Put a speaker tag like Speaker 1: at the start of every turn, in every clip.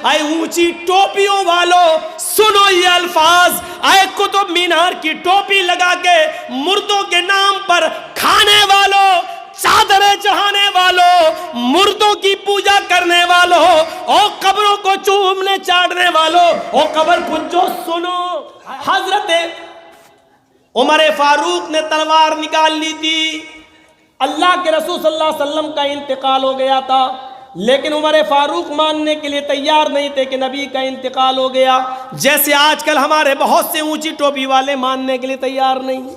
Speaker 1: اے اونچی ٹوپیوں والو سنو یہ الفاظ، اے قطب مینار کی ٹوپی لگا کے مردوں کے نام پر کھانے والو، چادریں چڑھانے والوں، مردوں کی پوجا کرنے والوں، اور قبروں کو چومنے چاٹنے والوں، اور قبر پنجو سنو۔ حضرت عمر فاروق نے تلوار نکال لی تھی، اللہ کے رسول صلی اللہ علیہ وسلم کا انتقال ہو گیا تھا، لیکن عمر فاروق ماننے کے لیے تیار نہیں تھے کہ نبی کا انتقال ہو گیا، جیسے آج کل ہمارے بہت سے اونچی ٹوپی والے ماننے کے لیے تیار نہیں۔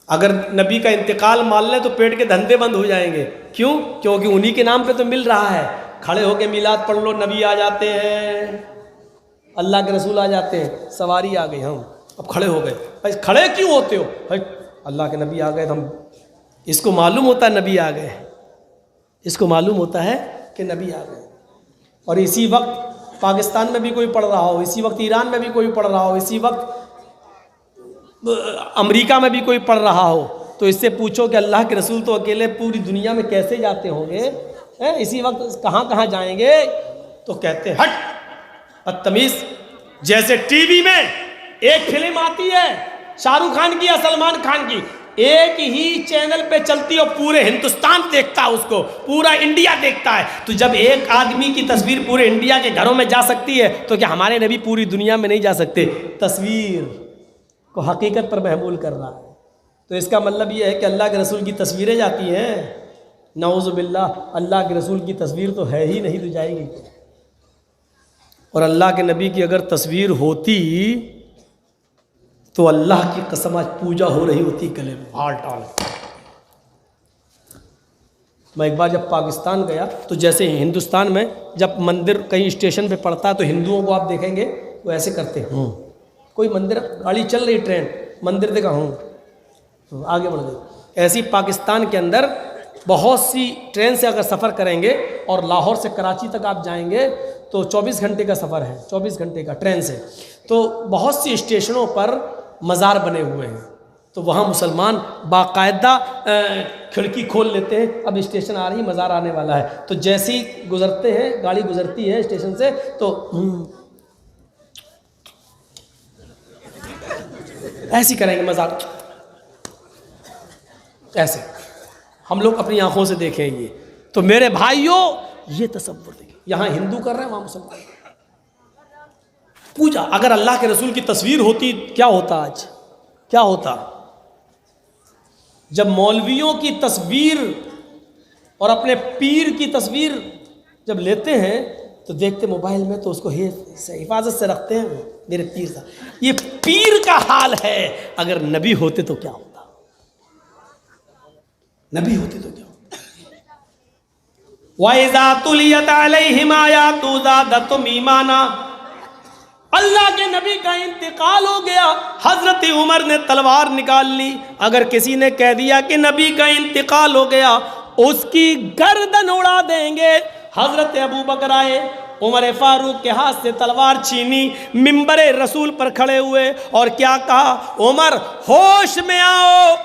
Speaker 1: اگر نبی کا انتقال مان لیں تو پیٹ کے دھندے بند ہو جائیں گے، کیوں؟ کیونکہ انہی کے نام پہ تو مل رہا ہے، کھڑے ہو کے میلاد پڑھ لو، نبی آ جاتے ہیں، اللہ کے رسول آ جاتے ہیں، سواری آ گئی، ہم اب کھڑے ہو گئے، بھائی کھڑے کیوں ہوتے ہو؟ اللہ کے نبی آ گئے، ہم اس کو معلوم ہوتا ہے نبی آ گئے، اس کو معلوم ہوتا ہے کہ نبی آ گئے۔ اور اسی وقت پاکستان میں بھی کوئی پڑھ رہا ہو، اسی وقت ایران میں بھی کوئی پڑھ رہا ہو، اسی وقت امریکہ میں بھی کوئی پڑھ رہا ہو، تو اس سے پوچھو کہ اللہ کے رسول تو اکیلے پوری دنیا میں کیسے جاتے ہوں گے، اسی وقت کہاں کہاں جائیں گے؟ تو کہتے ہیں ہٹ بدتمیز۔ جیسے ٹی وی میں ایک فلم آتی ہے شاہ رخ خان کی یا سلمان خان کی، ایک ہی چینل پہ چلتی ہے، پورے ہندوستان دیکھتا ہے اس کو، پورا انڈیا دیکھتا ہے، تو جب ایک آدمی کی تصویر پورے انڈیا کے گھروں میں جا سکتی ہے تو کیا ہمارے نبی پوری دنیا میں نہیں جا سکتے؟ تصویر کو حقیقت پر محمول کر رہا ہے، تو اس کا مطلب یہ ہے کہ اللہ کے رسول کی تصویریں جاتی ہیں، نعوذ باللہ، اللہ کے رسول کی تصویر تو ہے ہی نہیں، تو جائے گی۔ اور اللہ کے نبی کی اگر تصویر ہوتی تو اللہ کی قسم آج پوجا ہو رہی ہوتی گلے میں ہال ٹال۔ میں ایک بار جب پاکستان گیا تو جیسے ہندوستان میں جب مندر کہیں اسٹیشن پہ پڑتا ہے تو ہندوؤں کو آپ دیکھیں گے وہ ایسے کرتے ہیں، کوئی مندر گاڑی چل رہی، ٹرین، مندر دیکھا تو آگے بڑھ گئی۔ ایسی پاکستان کے اندر بہت سی ٹرین سے اگر سفر کریں گے اور لاہور سے کراچی تک آپ جائیں گے تو 24 گھنٹے کا سفر ہے، 24 گھنٹے کا ٹرین سے، تو بہت سی اسٹیشنوں پر مزار بنے ہوئے ہیں، تو وہاں مسلمان باقاعدہ کھڑکی کھول لیتے ہیں، اب اسٹیشن آ رہی، مزار آنے والا ہے، تو جیسے ہی گزرتے ہیں، گاڑی گزرتی ہے اسٹیشن سے، تو ایسی کریں گے مزار، ایسے ہم لوگ اپنی آنکھوں سے دیکھیں گے۔ تو میرے بھائیوں یہ تصور دیکھیں، یہاں ہندو کر رہے ہیں، وہاں مسلمان پوجا۔ اگر اللہ کے رسول کی تصویر ہوتی کیا ہوتا؟ آج کیا ہوتا؟ جب مولویوں کی تصویر اور اپنے پیر کی تصویر جب لیتے ہیں تو دیکھتے موبائل میں تو اس کو حفاظت سے رکھتے ہیں، میرے پیر صاحب، یہ پیر کا حال ہے۔ اگر نبی ہوتے تو کیا ہوتا؟ نبی ہوتے تو کیا ہوتا؟ وَإِذَا تُلِيَتْ عَلَيْهِمْ آيَاتُهُ زَادَتْهُمْ ایمانا۔ اللہ کے نبی کا انتقال ہو گیا، حضرت عمر نے تلوار نکال لی۔ اگر کسی نے کہہ دیا کہ نبی کا انتقال ہو گیا، اس کی گردن اڑا دیں گے۔ حضرت ابو بکر آئے، عمر فاروق کے ہاتھ سے تلوار چھینی، منبر رسول پر کھڑے ہوئے اور کیا کہا؟ عمر ہوش میں آؤ،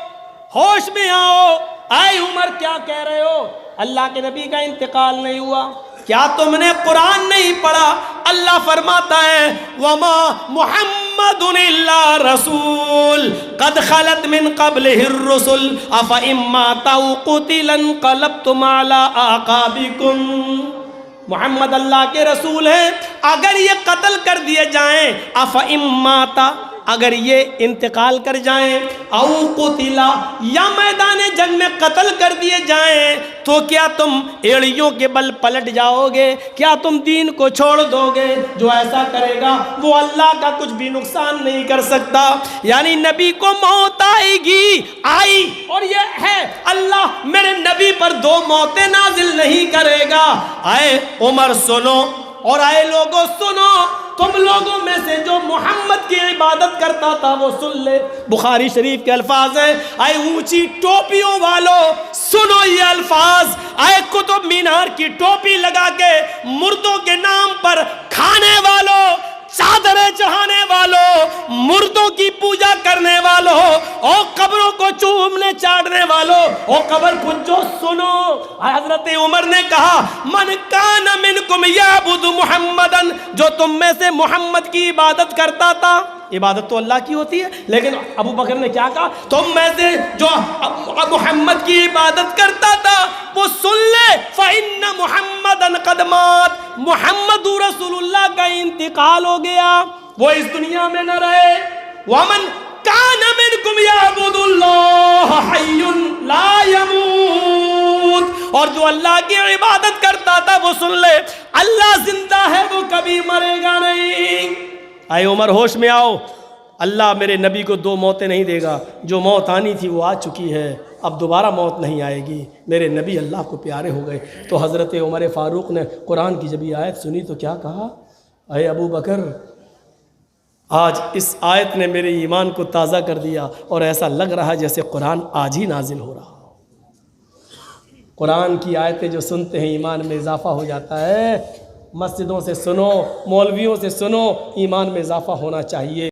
Speaker 1: ہوش میں آؤ۔ اے عمر کیا کہہ رہے ہو؟ اللہ کے نبی کا انتقال نہیں ہوا، کیا تم نے قرآن نہیں پڑھا؟ اللہ فرماتا ہے وَمَا مُحَمَّدٌ إِلَّا رَسُولٌ قَدْ خَلَتْ مِنْ قَبْلِهِ الرُّسُلُ أَفَإِن مَّاتَ أَوْ قُتِلَ انقلبتم عَلَىٰ أَعْقَابِكُمْ۔ محمد اللہ کے رسول ہیں، اگر یہ قتل کر دیے جائیں، أَفَإِن مَّاتَ، اگر یہ انتقال کر جائیں، او قتلا، یا میدان جنگ میں قتل کر دیے جائیں، تو کیا تم ایڑیوں کے بل پلٹ جاؤ گے؟ کیا تم دین کو چھوڑ دو گے؟ جو ایسا کرے گا وہ اللہ کا کچھ بھی نقصان نہیں کر سکتا۔ یعنی نبی کو موت آئے گی، آئی، اور یہ ہے اللہ میرے نبی پر 2 موتیں نازل نہیں کرے گا۔ اے عمر سنو، اور اے لوگوں سنو، تم لوگوں میں سے جو محمد کی عبادت کرتا تھا وہ سن لے۔ بخاری شریف کے الفاظ ہیں، اے اونچی ٹوپیوں والو سنو یہ الفاظ، اے قطب مینار کی ٹوپی لگا کے مردوں کے نام پر کھانے والو، چادریں چڑھانے والوں، مردوں کی پوجا کرنے والوں، اور قبروں کو چومنے چاٹنے والوں، اور قبر پوجو سنو۔ حضرت عمر نے کہا من کان منکم یعبد محمدن، جو تم میں سے محمد کی عبادت کرتا تھا، عبادت تو اللہ کی ہوتی ہے، لیکن ابو بکر نے کیا کہا، تم میں سے جو محمد کی عبادت کرتا تھا وہ سن لے، فَإِنَّ مُحَمَّدًا قَدْ مَاتَ، محمد رسول اللہ کا انتقال ہو گیا، وہ اس دنیا میں نہ رہے۔ وَمَنْ كَانَ مِنْكُمْ يَعْبُدُ اللَّهَ حَيٌّ لَا يَمُوتُ، اور جو اللہ کی عبادت کرتا تھا وہ سن لے، اللہ زندہ ہے، وہ کبھی مرے گا نہیں۔ اے عمر ہوش میں آؤ، اللہ میرے نبی کو دو موتیں نہیں دے گا، جو موت آنی تھی وہ آ چکی ہے، اب دوبارہ موت نہیں آئے گی، میرے نبی اللہ کو پیارے ہو گئے۔ تو حضرت عمر فاروق نے قرآن کی جب یہ آیت سنی تو کیا کہا، اے ابو بکر، آج اس آیت نے میرے ایمان کو تازہ کر دیا، اور ایسا لگ رہا جیسے قرآن آج ہی نازل ہو رہا۔ قرآن کی آیتیں جو سنتے ہیں ایمان میں اضافہ ہو جاتا ہے۔ مسجدوں سے سنو، مولویوں سے سنو، ایمان میں اضافہ ہونا چاہیے۔